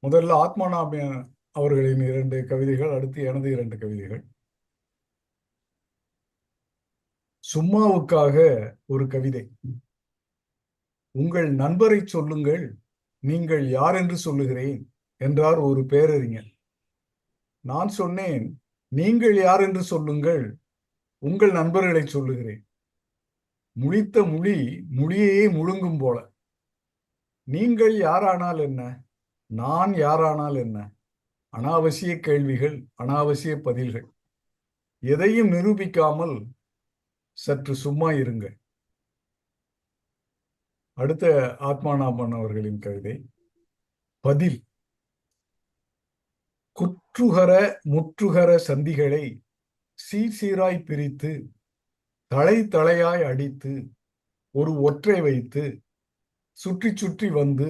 முதல்ல ஆத்மானாம் அவர்களின் 2 கவிதைகள், அடுத்து எனது 2 கவிதைகள். சும்மாவுக்காக ஒரு கவிதை. உங்கள் நண்பரை சொல்லுங்கள், நீங்கள் யார் என்று சொல்லுகிறேன் என்றார் ஒரு பேரறிஞர். நான் சொன்னேன், நீங்கள் யார் என்று சொல்லுங்கள், உங்கள் நண்பர்களை சொல்லுகிறேன். முழித்த முழி மொழியையே முழுங்கும் போல. நீங்கள் யாரானால் என்ன, நான் யாரானால் என்ன? அனாவசிய கேள்விகள், அனாவசிய பதில்கள். எதையும் நிரூபிக்காமல் சற்று சும்மா இருங்கள். அடுத்த ஆத்மானாபன் அவர்களின் கவிதை. பதில். குற்றுகர முற்றுகர சந்திகளை சீர்சீராய் பிரித்து தலை தலையாய் அடித்து ஒரு ஒற்றை வைத்து சுற்றி சுற்றி வந்து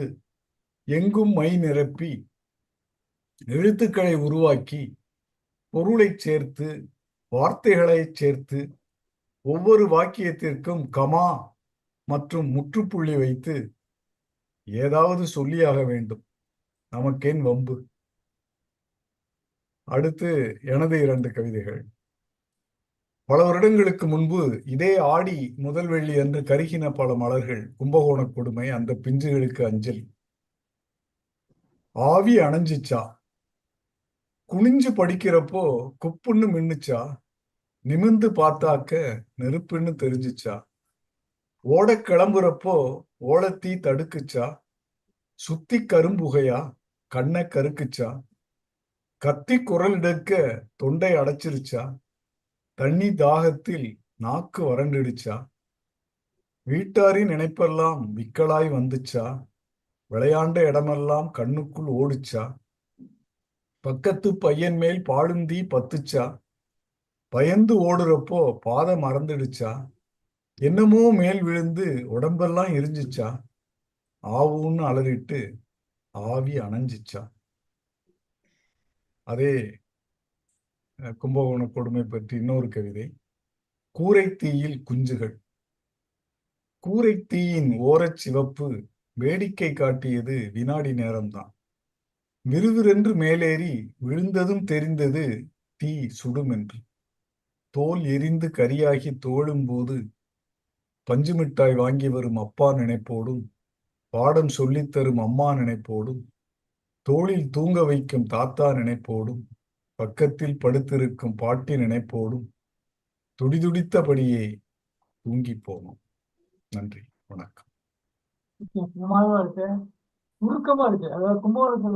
எங்கும் மை நிரப்பி எழுத்துக்களை உருவாக்கி பொருளை சேர்த்து வார்த்தைகளை சேர்த்து ஒவ்வொரு வாக்கியத்திற்கும் கமா மற்றும் முற்றுப்புள்ளி வைத்து ஏதாவது சொல்லியாக வேண்டும். நமக்கேன் வம்பு. அடுத்து எனது 2 கவிதைகள். பல வருடங்களுக்கு முன்பு இதே ஆடி முதல் வெள்ளி அன்று கருகின பல மலர்கள். கும்பகோண கொடுமை. அந்த பிஞ்சுகளுக்கு அஞ்சலி. ஆவி அணைஞ்சிச்சா, குனிஞ்சு படிக்கிறப்போ குப்புன்னு மின்னுச்சா, நிமிர்ந்து பார்த்தாக்க நெருப்புன்னு தெரிஞ்சிச்சா, ஓட கிளம்புறப்போ ஓலத்தீ தடுக்குச்சா, சுத்தி கரும்புகையா கண்ணை கருக்குச்சா, கத்தி குரல் எடுக்க தொண்டை அடைச்சிருச்சா, தண்ணி தாகத்தில் நாக்கு வறண்டிடுச்சா, வீட்டாரின் நினைப்பெல்லாம் விக்கலாய் வந்துச்சா, விளையாண்ட இடமெல்லாம் கண்ணுக்குள் ஓடுச்சா, பக்கத்து பையன் மேல் பாழுந்தீ பத்துச்சா, பயந்து ஓடுறப்போ பாதை மறந்துடுச்சா, என்னமோ மேல் விழுந்து உடம்பெல்லாம் எரிஞ்சிச்சா, ஆவுன்னு அலறிட்டு ஆவி அணைஞ்சிச்சா. அதே கும்பகோண கொடுமை பற்றி இன்னொரு கவிதை. கூரை தீயில் குஞ்சுகள். கூரை தீயின் ஓரச் சிவப்பு வேடிக்கை காட்டியது வினாடி நேரம்தான். விறுவிறென்று மேலேறி விழுந்ததும் தெரிந்தது தீ சுடும் என்று. தோல் எரிந்து கரியாகி தோழும் போது பஞ்சு மிட்டாய் வாங்கி வரும் அப்பா நினைப்போடும், பாடம் சொல்லித்தரும் அம்மா நினைப்போடும், தோளில் தூங்க வைக்கும் தாத்தா நினைப்போடும், பக்கத்தில் படுத்திருக்கும் பாட்டி நினைப்போடும் துடிதுடித்தபடியே தூங்கி போனோம். நன்றி, வணக்கம். இருக்கு சுருக்கமா இருக்கு. அதாவது கும்பகோணத்துல